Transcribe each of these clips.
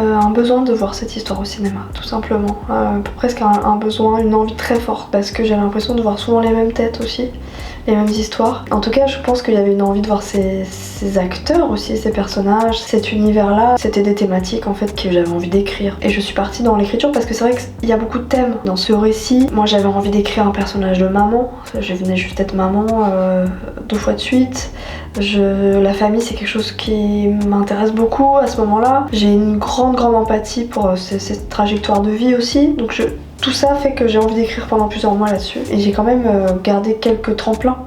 Un besoin de voir cette histoire au cinéma, tout simplement. Presque un besoin, une envie très forte, parce que j'ai l'impression de voir souvent les mêmes têtes aussi, les mêmes histoires. En tout cas, je pense qu'il y avait une envie de voir ces acteurs aussi, ces personnages, cet univers-là. C'était des thématiques en fait que j'avais envie d'écrire. Et je suis partie dans l'écriture parce que c'est vrai qu'il y a beaucoup de thèmes dans ce récit. Moi, j'avais envie d'écrire un personnage de maman. Je venais juste d'être maman 2 fois de suite. La famille, c'est quelque chose qui m'intéresse beaucoup à ce moment-là. J'ai une grande empathie pour cette trajectoire de vie aussi. Donc tout ça fait que j'ai envie d'écrire pendant plusieurs mois là-dessus. Et j'ai quand même gardé quelques tremplins.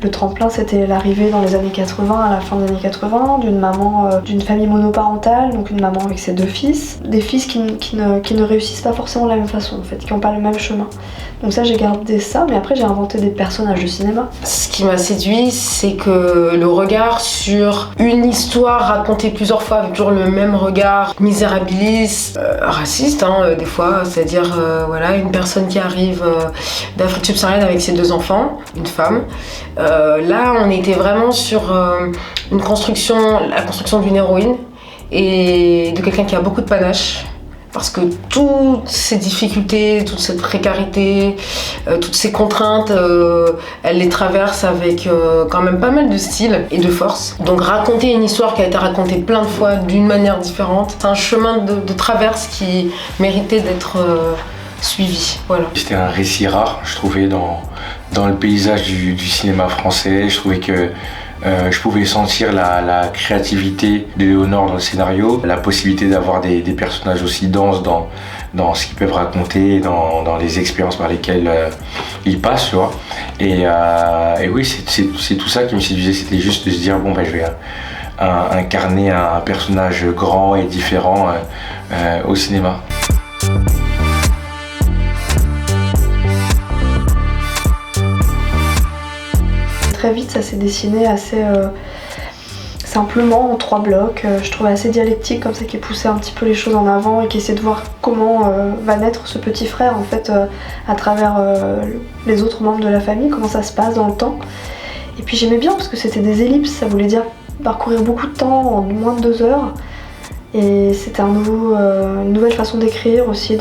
Le tremplin, c'était l'arrivée dans les années 80, à la fin des années 80, d'une maman d'une famille monoparentale, donc une maman avec ses 2 fils. Des fils qui ne réussissent pas forcément de la même façon, en fait, qui n'ont pas le même chemin. Donc ça, j'ai gardé ça, mais après, j'ai inventé des personnages de cinéma. Ce qui m'a séduit, c'est que le regard sur une histoire racontée plusieurs fois avec toujours le même regard misérabiliste, raciste, des fois, c'est-à-dire voilà, une personne qui arrive d'Afrique subsaharienne avec ses 2 enfants, une femme. Là, on était vraiment sur la construction d'une héroïne et de quelqu'un qui a beaucoup de panache. Parce que toutes ces difficultés, toute cette précarité, toutes ces contraintes, elle les traverse avec quand même pas mal de style et de force. Donc raconter une histoire qui a été racontée plein de fois d'une manière différente, c'est un chemin de traverse qui méritait d'être suivi. Voilà. C'était un récit rare, je trouvais, dans le paysage du cinéma français. Je trouvais que je pouvais sentir la créativité de Léonore dans le scénario, la possibilité d'avoir des personnages aussi denses dans ce qu'ils peuvent raconter, dans les expériences par lesquelles ils passent, tu vois. Et oui, c'est tout ça qui me séduisait, c'était juste de se dire, bon, je vais incarner un personnage grand et différent au cinéma. Très vite, ça s'est dessiné assez simplement en 3 blocs. Je trouvais assez dialectique comme ça, qui poussait un petit peu les choses en avant et qui essayait de voir comment va naître ce petit frère en fait à travers les autres membres de la famille, comment ça se passe dans le temps. Et puis j'aimais bien parce que c'était des ellipses, ça voulait dire parcourir beaucoup de temps en moins de 2 heures. Et c'était une nouvelle façon d'écrire aussi.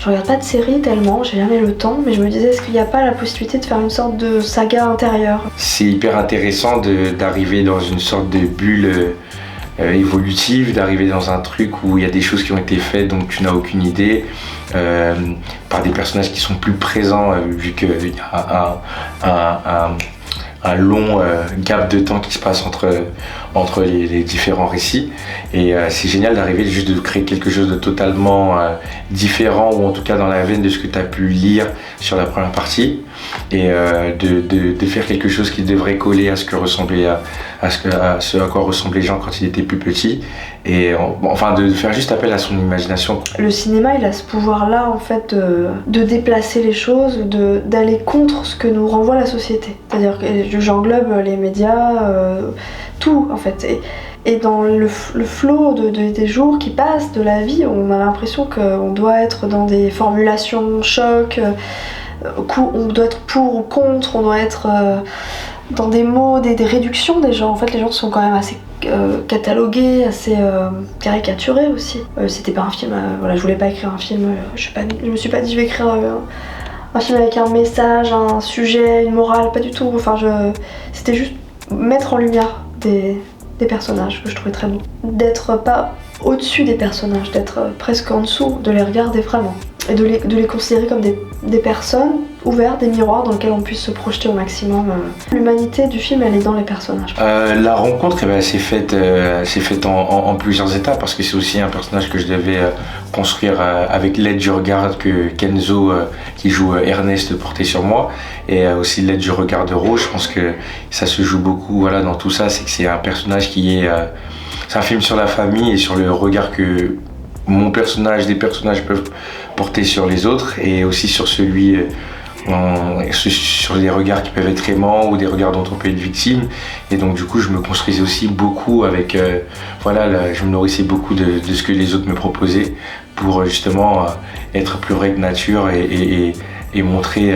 Je regarde pas de séries tellement, j'ai jamais le temps, mais je me disais, est-ce qu'il n'y a pas la possibilité de faire une sorte de saga intérieure ? C'est hyper intéressant d'arriver dans une sorte de bulle évolutive, d'arriver dans un truc où il y a des choses qui ont été faites dont tu n'as aucune idée, par des personnages qui sont plus présents, vu qu'il y a un long gap de temps qui se passe entre les différents récits. Et c'est génial d'arriver juste de créer quelque chose de totalement différent, ou en tout cas dans la veine de ce que tu as pu lire sur la première partie, et de faire quelque chose qui devrait coller à ce à quoi ressemblaient les gens quand ils étaient plus petits, et enfin de faire juste appel à son imagination. Le cinéma, il a ce pouvoir-là en fait de déplacer les choses, d'aller contre ce que nous renvoie la société. C'est-à-dire que j'englobe les médias, tout en fait. Et dans le flot des jours qui passent, de la vie, on a l'impression qu'on doit être dans des formulations choc, on doit être pour ou contre, on doit être dans des mots, des réductions des gens. En fait, les gens sont quand même assez catalogués, assez caricaturés aussi. C'était pas un film, voilà, je voulais pas écrire un film, je me suis pas dit je vais écrire un film avec un message, un sujet, une morale, pas du tout. Enfin, c'était juste mettre en lumière des personnages que je trouvais très beaux. D'être pas au-dessus des personnages, d'être presque en dessous, de les regarder vraiment. Et de les considérer comme des personnes ouvertes, des miroirs dans lesquels on puisse se projeter au maximum. L'humanité du film, elle est dans les personnages. La rencontre, s'est faite en plusieurs étapes, parce que c'est aussi un personnage que je devais construire avec l'aide du regard que Kenzo, qui joue Ernest, portait sur moi, et aussi l'aide du regard de Rose. Je pense que ça se joue beaucoup, voilà, dans tout ça, c'est que c'est un personnage qui est... c'est un film sur la famille et sur le regard que des personnages peuvent porter sur les autres, et aussi sur sur des regards qui peuvent être aimants ou des regards dont on peut être victime. Et donc du coup je me construisais aussi beaucoup avec je me nourrissais beaucoup de ce que les autres me proposaient pour justement être plus vrai que nature et montrer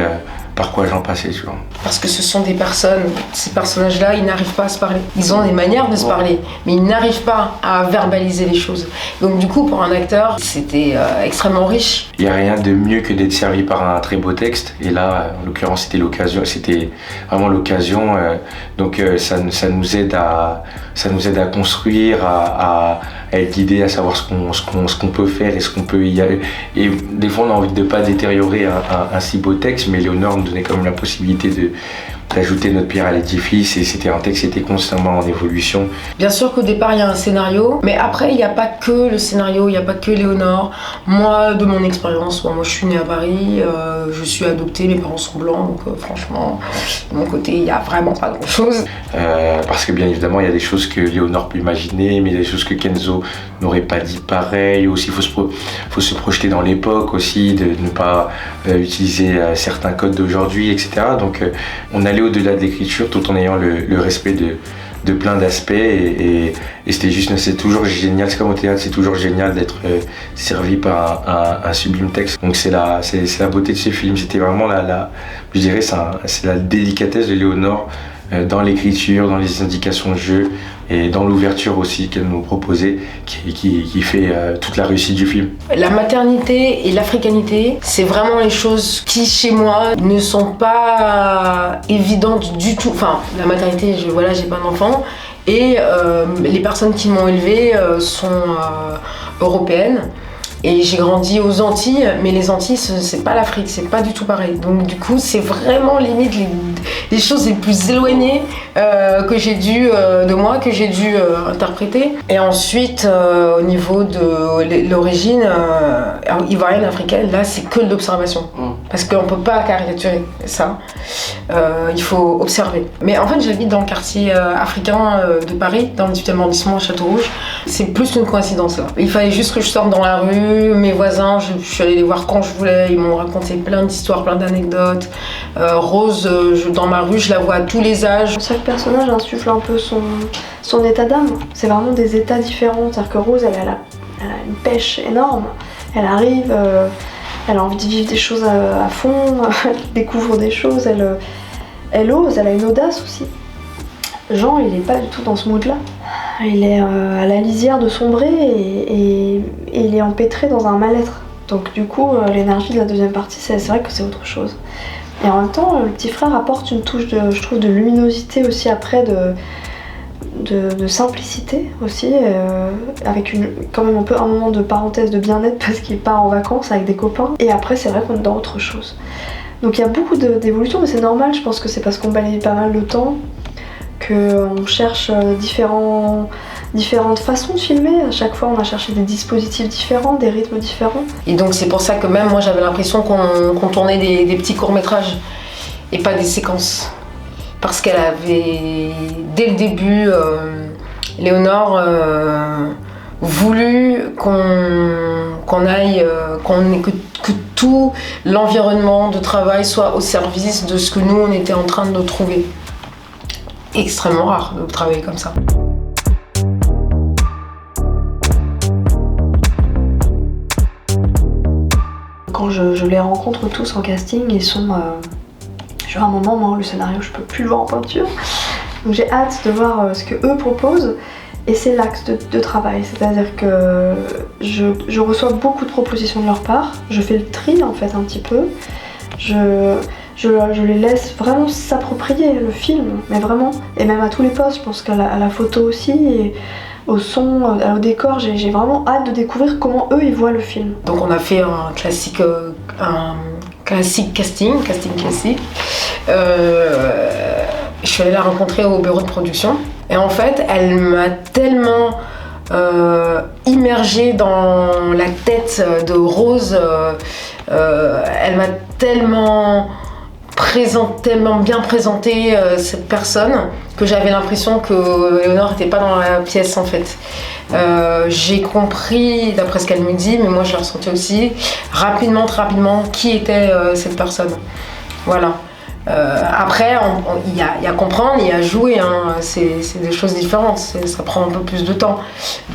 par quoi j'en passais, tu vois. Parce que ce sont des personnes, ces personnages-là, ils n'arrivent pas à se parler. Ils ont des manières de se parler, mais ils n'arrivent pas à verbaliser les choses. Donc du coup, pour un acteur, c'était extrêmement riche. Il n'y a rien de mieux que d'être servi par un très beau texte. Et là, en l'occurrence, c'était vraiment l'occasion. Donc ça nous aide à construire, à être guidé, à savoir ce qu'on peut faire et ce qu'on peut y aller. Et des fois, on a envie de ne pas détériorer un si beau texte, mais Léonore nous donnait quand même la possibilité d'ajouter notre pierre à l'édifice, et c'était un texte qui était constamment en évolution. Bien sûr qu'au départ il y a un scénario, mais après il n'y a pas que le scénario, il n'y a pas que Léonore. Moi, de mon expérience, moi je suis née à Paris, je suis adoptée, mes parents sont blancs, donc franchement, de mon côté il n'y a vraiment pas grand chose. Parce que bien évidemment il y a des choses que Léonore peut imaginer, mais il y a des choses que Kenzo n'aurait pas dit pareil. Aussi faut se projeter dans l'époque aussi, de ne pas utiliser certains codes d'aujourd'hui, etc. Donc on allait au-delà de l'écriture tout en ayant le respect de plein d'aspects, et c'est toujours génial. C'est comme au théâtre, c'est toujours génial d'être servi par un sublime texte. Donc c'est la beauté de ce film. C'était vraiment je dirais c'est la délicatesse de Léonore dans l'écriture, dans les indications de jeu et dans l'ouverture aussi qu'elle nous proposait, qui fait toute la réussite du film. La maternité et l'africanité, c'est vraiment les choses qui, chez moi, ne sont pas évidentes du tout. Enfin, la maternité, j'ai pas d'enfant, et les personnes qui m'ont élevée sont européennes. Et j'ai grandi aux Antilles, mais les Antilles, c'est pas l'Afrique, c'est pas du tout pareil. Donc du coup, c'est vraiment limite les choses les plus éloignées que j'ai dû interpréter. Et ensuite, au niveau de l'origine ivoirienne, africaine, là, c'est que de l'observation. Parce qu'on peut pas caricaturer ça. Il faut observer. Mais en fait, j'habite dans le quartier africain de Paris, dans le 18e arrondissement à Château-Rouge. C'est plus une coïncidence là. Il fallait juste que je sorte dans la rue. Mes voisins, je suis allée les voir quand je voulais, ils m'ont raconté plein d'histoires, plein d'anecdotes. Rose, dans ma rue, je la vois à tous les âges. Chaque personnage insuffle un peu son état d'âme. C'est vraiment des états différents. C'est-à-dire que Rose, elle a une pêche énorme. Elle arrive, elle a envie de vivre des choses à fond, elle découvre des choses, elle ose, elle a une audace aussi. Jean, il n'est pas du tout dans ce mood-là. Il est à la lisière de sombrer et il est empêtré dans un mal-être. Donc du coup, l'énergie de la deuxième partie, c'est vrai que c'est autre chose. Et en même temps, le petit frère apporte une touche, je trouve, de luminosité aussi après, de simplicité aussi, avec quand même un moment de parenthèse de bien-être parce qu'il part en vacances avec des copains. Et après, c'est vrai qu'on est dans autre chose. Donc il y a beaucoup d'évolution, mais c'est normal, je pense que c'est parce qu'on balaye pas mal le temps, qu'on cherche différentes façons de filmer. À chaque fois, on a cherché des dispositifs différents, des rythmes différents. Et donc c'est pour ça que même moi, j'avais l'impression qu'on tournait des petits courts-métrages et pas des séquences. Parce qu'elle avait, dès le début, Léonore voulu que tout l'environnement de travail soit au service de ce que nous, on était en train de trouver. Extrêmement rare de travailler comme ça. Quand je les rencontre tous en casting, ils sont... à un moment, moi, le scénario, je peux plus le voir en peinture. Donc j'ai hâte de voir ce que eux proposent. Et c'est l'axe de travail. C'est-à-dire que je reçois beaucoup de propositions de leur part. Je fais le tri, en fait, un petit peu. Je les laisse vraiment s'approprier le film, mais vraiment, et même à tous les postes, je pense qu'à la photo aussi, et au son, au décor, j'ai vraiment hâte de découvrir comment eux ils voient le film. Donc on a fait un classique casting classique. Je suis allée la rencontrer au bureau de production, et en fait, elle m'a tellement immergée dans la tête de Rose, elle m'a tellement bien présenté cette personne que j'avais l'impression que Léonore n'était pas dans la pièce en fait. J'ai compris, d'après ce qu'elle me dit, mais moi je l'ai ressenti aussi, très rapidement, qui était cette personne. Voilà. Après, il y a comprendre, il y a jouer, hein. C'est des choses différentes, ça prend un peu plus de temps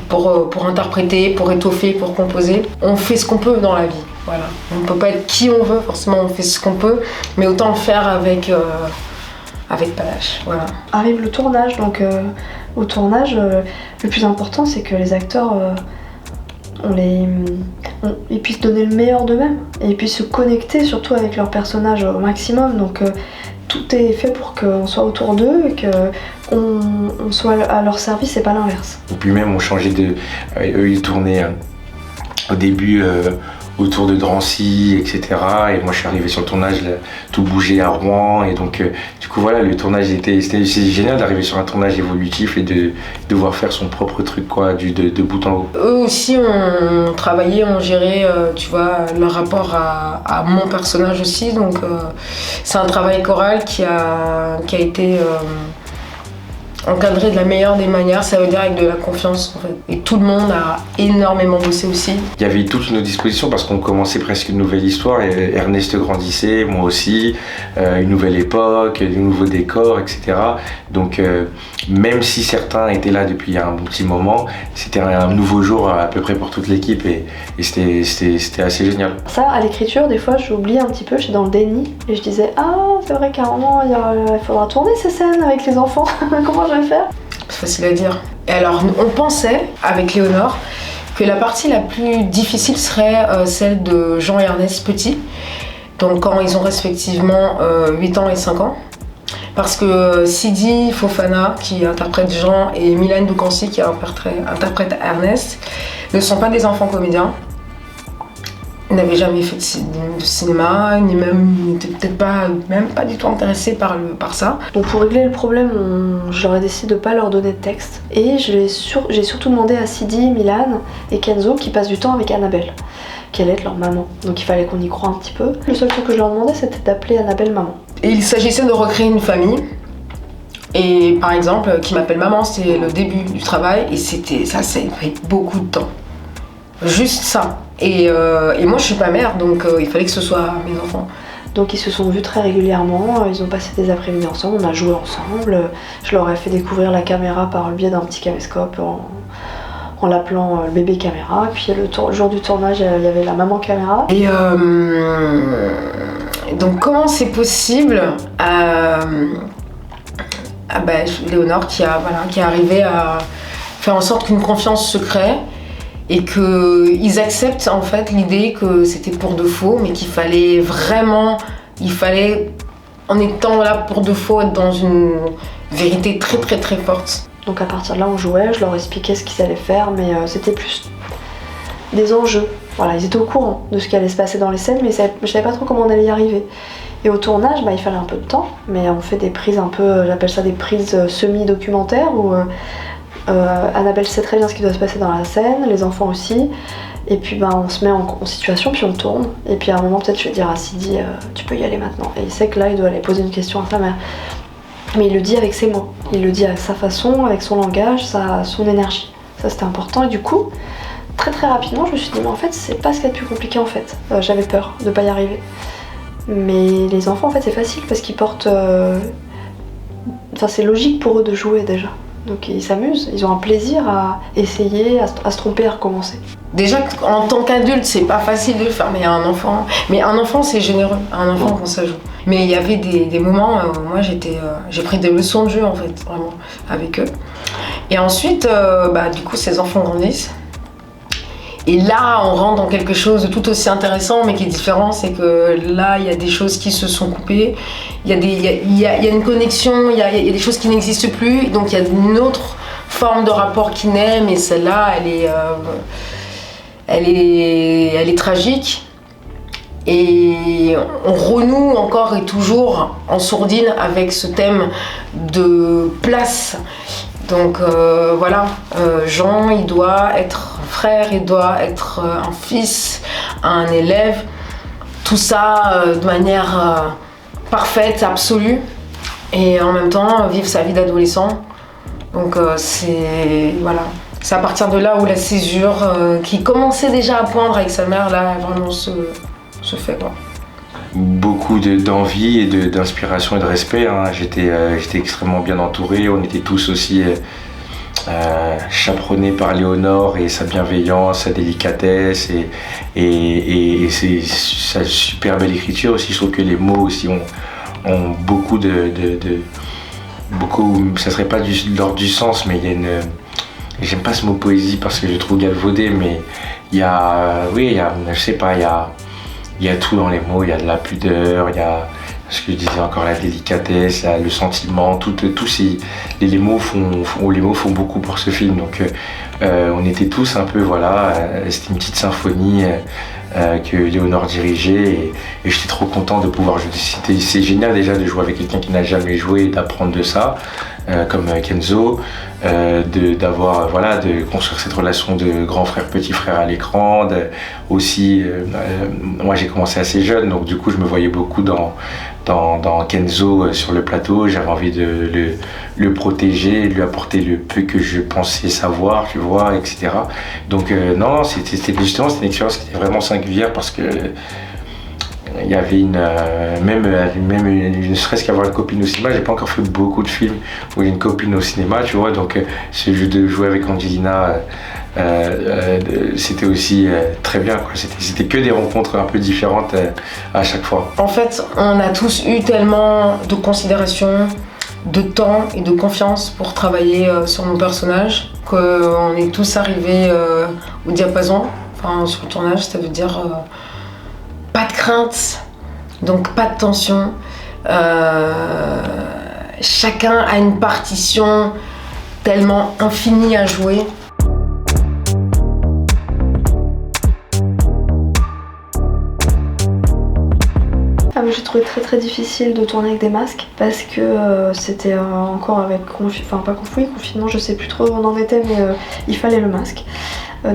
pour interpréter, pour étoffer, pour composer. On fait ce qu'on peut dans la vie. Voilà. On ne peut pas être qui on veut, forcément on fait ce qu'on peut, mais autant le faire avec panache. Voilà. Arrive le tournage, donc au tournage, le plus important c'est que les acteurs ils puissent donner le meilleur d'eux-mêmes et ils puissent se connecter surtout avec leurs personnages au maximum. Donc tout est fait pour qu'on soit autour d'eux et qu'on soit à leur service et pas l'inverse. Et puis même on changeait eux ils tournaient au début autour de Drancy, etc. Et moi je suis arrivé sur le tournage, là, tout bougeait à Rouen. Et donc du coup voilà, le tournage c'est génial d'arriver sur un tournage évolutif et de devoir faire son propre truc quoi, de bout en haut. Eux aussi ont travaillé, ont géré, tu vois, leur rapport à mon personnage aussi. Donc c'est un travail choral qui a été encadré de la meilleure des manières, ça veut dire avec de la confiance en fait. Et tout le monde a énormément bossé aussi. Il y avait toutes nos dispositions parce qu'on commençait presque une nouvelle histoire et Ernest grandissait, moi aussi, une nouvelle époque, de nouveaux décors, etc. Donc même si certains étaient là depuis un bon petit moment, c'était un nouveau jour à peu près pour toute l'équipe et c'était assez génial. Ça, à l'écriture, des fois j'oublie un petit peu, je suis dans le déni et je disais ah c'est vrai qu'à un moment il faudra tourner ces scènes avec les enfants, comment je vais faire? C'est facile à dire. Et alors on pensait avec Léonore que la partie la plus difficile serait celle de Jean et Ernest petits, donc quand ils ont respectivement 8 ans et 5 ans. Parce que Sidi Fofana, qui interprète Jean, et Mylène Doukancy, qui interprète Ernest, ne sont pas des enfants comédiens. Ils n'avaient jamais fait de cinéma, n'étaient peut-être même pas du tout intéressés par ça. Donc pour régler le problème, j'aurais décidé de ne pas leur donner de texte. Et j'ai surtout demandé à Sidi, Milan et Kenzo qui passent du temps avec Annabelle, qui allait être leur maman. Donc il fallait qu'on y croie un petit peu. Le seul truc que je leur demandais, c'était d'appeler Annabelle maman. Et il s'agissait de recréer une famille. Et par exemple, qui m'appelle maman, c'est le début du travail. Et ça a pris beaucoup de temps. Juste ça. Et moi je suis pas mère, donc il fallait que ce soit mes enfants. Donc ils se sont vus très régulièrement, ils ont passé des après-midi ensemble, on a joué ensemble. Je leur ai fait découvrir la caméra par le biais d'un petit caméscope en l'appelant le bébé caméra. Puis le jour du tournage, il y avait la maman caméra. Et donc comment c'est possible Léonore qui est arrivée à faire en sorte qu'une confiance se crée et qu'ils acceptent en fait l'idée que c'était pour de faux, mais qu'il fallait en étant là pour de faux être dans une vérité très très très forte. Donc à partir de là on jouait, je leur expliquais ce qu'ils allaient faire, mais c'était plus des enjeux. Voilà, ils étaient au courant de ce qui allait se passer dans les scènes, mais je savais pas trop comment on allait y arriver. Et au tournage, il fallait un peu de temps, mais on fait des prises un peu, j'appelle ça des prises semi-documentaires, où Annabelle sait très bien ce qui doit se passer dans la scène, les enfants aussi, et puis on se met en situation, puis on tourne, et puis à un moment peut-être je vais dire à Sidi, tu peux y aller maintenant, et il sait que là il doit aller poser une question à sa mère. Mais il le dit avec ses mots, il le dit avec sa façon, avec son langage, son énergie. Ça c'était important, et du coup, très très rapidement, je me suis dit, mais en fait, c'est pas ce qu'il y a de plus compliqué en fait. J'avais peur de pas y arriver. Mais les enfants, en fait, c'est facile parce qu'ils portent... Enfin, c'est logique pour eux de jouer déjà. Donc ils s'amusent, ils ont un plaisir à essayer, à se tromper, à recommencer. Déjà, en tant qu'adulte, c'est pas facile de le faire, mais un enfant, c'est généreux, un enfant quand ça joue. Mais il y avait des moments où moi, j'ai pris des leçons de jeu, en fait, vraiment, avec eux. Et ensuite, du coup, ces enfants grandissent. Et là, on rentre dans quelque chose de tout aussi intéressant, mais qui est différent, c'est que là, il y a des choses qui se sont coupées, il y a une connexion, il y a des choses qui n'existent plus, donc il y a une autre forme de rapport qui naît, mais celle-là, elle est tragique. Et on renoue encore et toujours en sourdine avec ce thème de place. Donc Jean, il doit être un frère, il doit être un fils, un élève, tout ça de manière parfaite, absolue, et en même temps vivre sa vie d'adolescent. Donc c'est à partir de là où la césure qui commençait déjà à poindre avec sa mère, là vraiment se fait quoi. Beaucoup d'envie et d'inspiration et de respect. J'étais extrêmement bien entouré. On était tous aussi chaperonné par Léonore et sa bienveillance, sa délicatesse et sa super belle écriture aussi. Je trouve que les mots aussi ont beaucoup beaucoup, ça serait pas de l'ordre du sens, mais il y a une, j'aime pas ce mot poésie parce que je trouve galvaudé, mais je sais pas, il y a tout dans les mots, il y a de la pudeur, il y a ce que je disais encore, la délicatesse, le sentiment, les mots font beaucoup pour ce film. Donc on était tous un peu, c'était une petite symphonie que Léonore dirigeait et j'étais trop content de pouvoir jouer. C'est génial déjà de jouer avec quelqu'un qui n'a jamais joué et d'apprendre de ça, comme Kenzo, de construire cette relation de grand frère petit frère à l'écran. Moi j'ai commencé assez jeune, donc du coup je me voyais beaucoup dans Kenzo sur le plateau. J'avais envie de le protéger, de lui apporter le peu que je pensais savoir, tu vois, etc. Donc non, c'était une expérience qui était vraiment singulière parce que il y avait ne serait-ce qu'avoir une copine au cinéma. J'ai pas encore fait beaucoup de films où j'ai une copine au cinéma, tu vois, donc ce jeu de jouer avec Angelina, c'était aussi très bien, quoi. C'était que des rencontres un peu différentes à chaque fois. En fait, on a tous eu tellement de considération, de temps et de confiance pour travailler sur nos personnages qu'on est tous arrivés au diapason, sur le tournage, ça veut dire pas de crainte, donc pas de tension. Chacun a une partition tellement infinie à jouer. J'ai trouvé très très difficile de tourner avec des masques parce que c'était encore avec confinement, je sais plus trop où on en était, mais il fallait le masque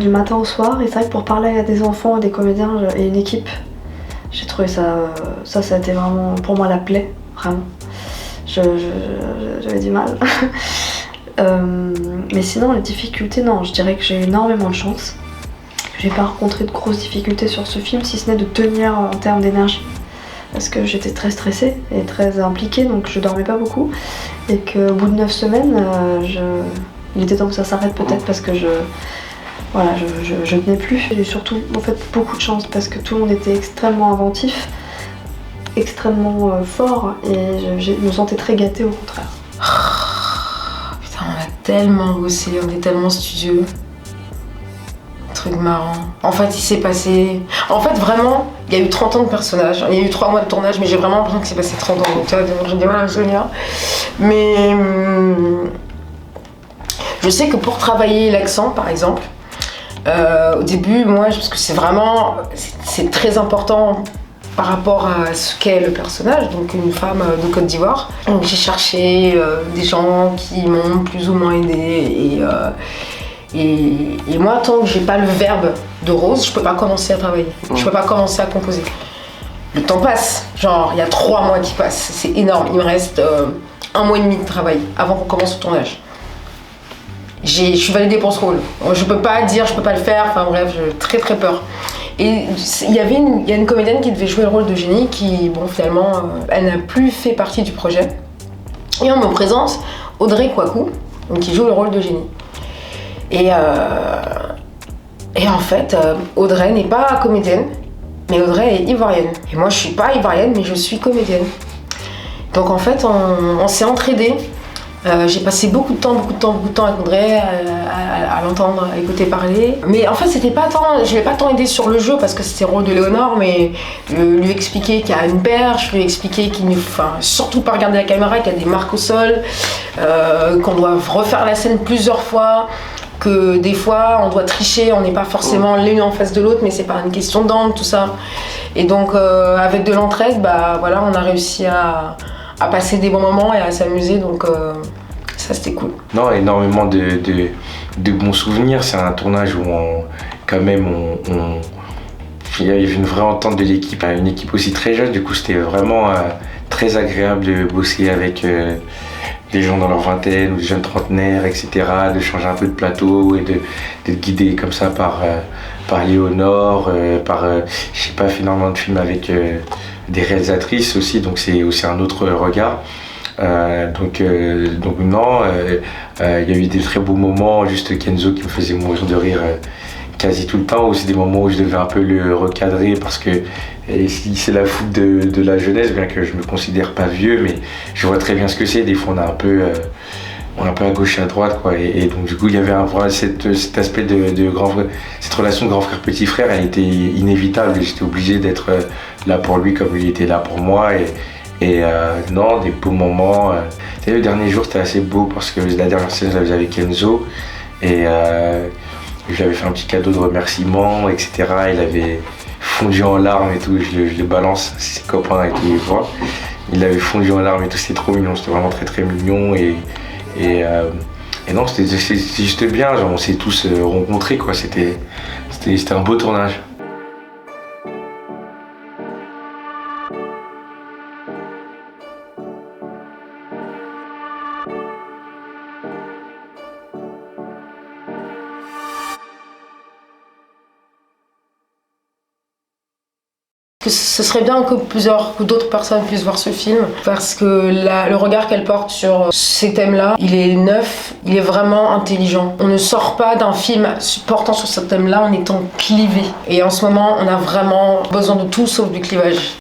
du matin au soir. Et c'est vrai que pour parler à des enfants, des comédiens et une équipe, j'ai trouvé ça a été vraiment pour moi la plaie, vraiment. J'avais du mal. Mais sinon les difficultés, non, je dirais que j'ai énormément de chance. J'ai pas rencontré de grosses difficultés sur ce film, si ce n'est de tenir en termes d'énergie. Parce que j'étais très stressée et très impliquée, donc je dormais pas beaucoup. Et qu'au bout de 9 semaines, il était temps que ça s'arrête peut-être parce que je tenais plus. J'ai surtout en fait beaucoup de chance parce que tout le monde était extrêmement inventif, extrêmement fort et je me sentais très gâtée au contraire. Putain, on a tellement bossé, on est tellement studieux. Truc marrant. En fait, il s'est passé... En fait, vraiment, il y a eu 30 ans de personnage. Il y a eu 3 mois de tournage, mais j'ai vraiment l'impression qu'il s'est passé 30 ans. Donc, j'ai du mal à me souvenir. Mais... je sais que pour travailler l'accent, par exemple, au début, moi, parce que c'est vraiment... C'est très important par rapport à ce qu'est le personnage, donc une femme de Côte d'Ivoire. Donc, j'ai cherché des gens qui m'ont plus ou moins aidé et moi, tant que j'ai pas le verbe de Rose, je peux pas commencer à travailler. Je peux pas commencer à composer. Le temps passe, genre il y a 3 mois qui passent, c'est énorme. Il me reste 1 mois et demi de travail avant qu'on commence le tournage. Je suis validée pour ce rôle. Je peux pas dire, je peux pas le faire, enfin bref, j'ai très très peur. Et il y a une comédienne qui devait jouer le rôle d'Eugénie qui, bon, finalement, elle n'a plus fait partie du projet. Et on me présente Audrey Kouakou, donc, qui joue le rôle d'Eugénie. Et en fait, Audrey n'est pas comédienne, mais Audrey est ivoirienne. Et moi, je suis pas ivoirienne, mais je suis comédienne. Donc en fait, on s'est entraidés. J'ai passé beaucoup de temps avec Audrey à l'entendre, à écouter parler. Mais en fait, je l'ai pas tant aidé sur le jeu parce que c'était le rôle de Léonore, mais lui expliquer qu'il y a une perche, lui expliquer qu'il ne faut surtout pas regarder la caméra, qu'il y a des marques au sol, qu'on doit refaire la scène plusieurs fois. Que des fois on doit tricher, on n'est pas forcément l'une en face de l'autre, mais c'est pas une question d'angle, tout ça. Et donc avec de l'entraide, on a réussi à passer des bons moments et à s'amuser, donc ça c'était cool. Non, énormément de bons souvenirs. C'est un tournage où il y avait une vraie entente de l'équipe, une équipe aussi très jeune, du coup c'était vraiment très agréable de bosser avec des gens dans leur vingtaine ou des jeunes trentenaires, etc., de changer un peu de plateau et d'être guidé comme ça par Léonore, je sais pas, fait énormément de films avec des réalisatrices aussi, donc c'est aussi un autre regard. Donc non, il y a eu des très beaux moments, juste Kenzo qui me faisait mourir de rire quasi tout le temps, ou c'est des moments où je devais un peu le recadrer parce que c'est la foot de la jeunesse, bien que je me considère pas vieux, mais je vois très bien ce que c'est. Des fois on est un peu à gauche et à droite, quoi. Et donc du coup il y avait cet aspect de grand frère, cette relation de grand frère petit frère, elle était inévitable. J'étais obligé d'être là pour lui comme lui était là pour moi. Non, des beaux moments. Le dernier jour c'était assez beau parce que la dernière scène je la faisais avec Kenzo et je lui avais fait un petit cadeau de remerciement, etc. Il avait fondu en larmes et tout, je le balance, ses copains et tout, il voit. Il avait fondu en larmes et tout, c'était trop mignon, c'était vraiment très très mignon. Et non, c'était juste bien, genre, on s'est tous rencontrés, quoi. C'était un beau tournage. Ce serait bien que d'autres personnes puissent voir ce film parce que le regard qu'elle porte sur ces thèmes-là, il est neuf, il est vraiment intelligent. On ne sort pas d'un film portant sur ce thème-là en étant clivé. Et en ce moment, on a vraiment besoin de tout sauf du clivage.